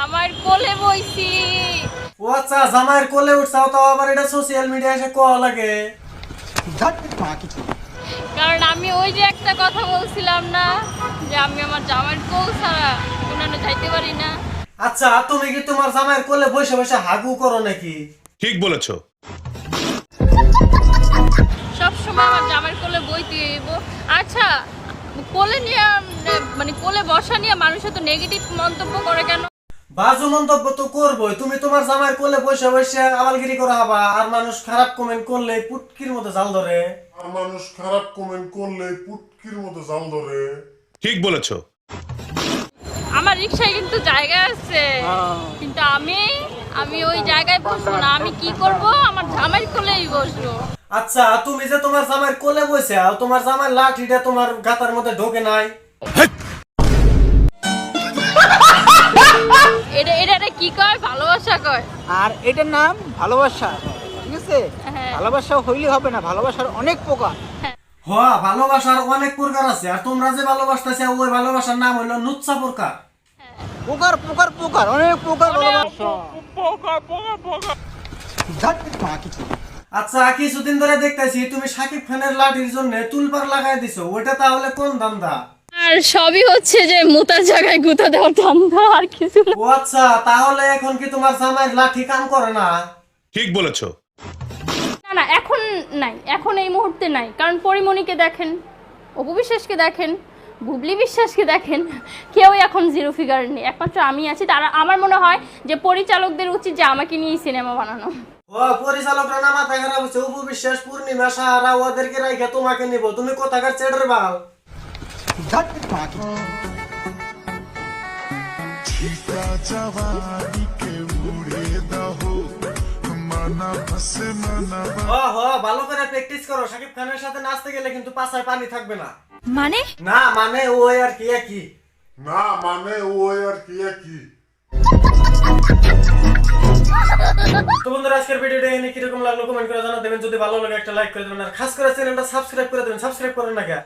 জামাইয়ের কোলে বইছি। ও আচ্ছা, জামাইয়ের কোলে উঠছাও, তাও আবার এটা সোশ্যাল মিডিয়ায় এসে কোয়া লাগে। কারণ আমি ওই যে একটা কথা বলছিলাম না, যে আমি আমার জামাইয়ের কোল ছাড়া কোনানে যাইতে পারি না। আচ্ছা, তুমি কি তোমার জামাইয়ের কোলে বসে বসে হাগু করো নাকি? ঠিক বলেছো। সবসময় আমার জামাইয়ের কোলে বইতে হইব। আচ্ছা, কোলে নিয়ে মানে কোলে বসা নিয়ে মানুষ তো নেগেটিভ মন্তব্য করে কেন? বাজু মন্তব্য তো করবোই। তুমি তোমার জামাইয়ের কোলে বসে বসে আবালগিরি করা হবা, আর মানুষ খারাপ কমেন্ট করলে পুটকির মতো জাল ধরে। ঠিক বলেছো। আমার রিকশায় কিন্তু জায়গা আছে, কিন্তু আমি ওই জায়গায় বসবো না। আমি কি করব? আমার জামাইয়ের কোলেই বসবো। আচ্ছা, তুমি যে তোমার জামাইয়ের কোলে বসে আর তোমার জামাইয়ের লাঠিটা তোমার গাতার মধ্যে ঢোকে নাই? এটা কি কয়? ভালোবাসা কয়। আর এটার নাম ভালোবাসা। ঠিক আছে, হ্যাঁ। ভালোবাসা হইলে হবে না, ভালোবাসার অনেক প্রকার। হ্যাঁ, ভালোবাসার অনেক প্রকার আছে, আর তোমরা যে ভালোবাসতেছে ওই ভালোবাসার নাম হইলো নুচ্ছা প্রকার। প্রকার প্রকার প্রকার অনেক প্রকার ভালোবাসা। আচ্ছা, কিছুদিন ধরে দেখতেছি তুমি সাকিব খানের লাঠির জন্য তুলপার লাগাই দিছো, ওইটা তাহলে কোন ধান্দা? আর সবই হচ্ছে যে মুতার জায়গায় গুতা দেওয়ার ধান্দা, আর কিছু না। ও আচ্ছা, তাহলে এখন কি তোমার জামাইয়ের লাঠি কাম করে না? ঠিক বলেছো। না না, এখন নাই, এখন এই মুহূর্তে নাই। কারণ পরিমণিকে দেখেন, অপু বিশ্বাসকে দেখেন, বুবলি বিশ্বাসকে দেখেন, কেউ এখন জিরো ফিগার নেই, একমাত্র আমি আছি। তারা, আমার মনে হয় যে পরিচালকদের উচিত যে আমাকে নিয়ে সিনেমা বানানো। ও পরিচালকরা না মাথায় খারাপ হচ্ছে, অপু বিশ্বাস, পূর্ণিমা, সাহারা ওদেরকে রাইখা তোমাকে নিব। তুমি কোথাকার চেডের বাল? ভালো করে প্র্যাকটিস করো। সাকিব খানের সাথে নাচতে গেলে কিন্তু পাছায় পানি থাকবে না। মানে না মানে ওই আর কি একই। তো বন্ধুরা, আজকের ভিডিওটা এনে কিরকম লাগলো কমেন্ট করে জানাতে দেবেন। যদি ভালো লাগে একটা লাইক করে দেবেন, আর খাস করে চ্যানেলটা সাবস্ক্রাইব করে দেবেন। সাবস্ক্রাইব করেন না কে?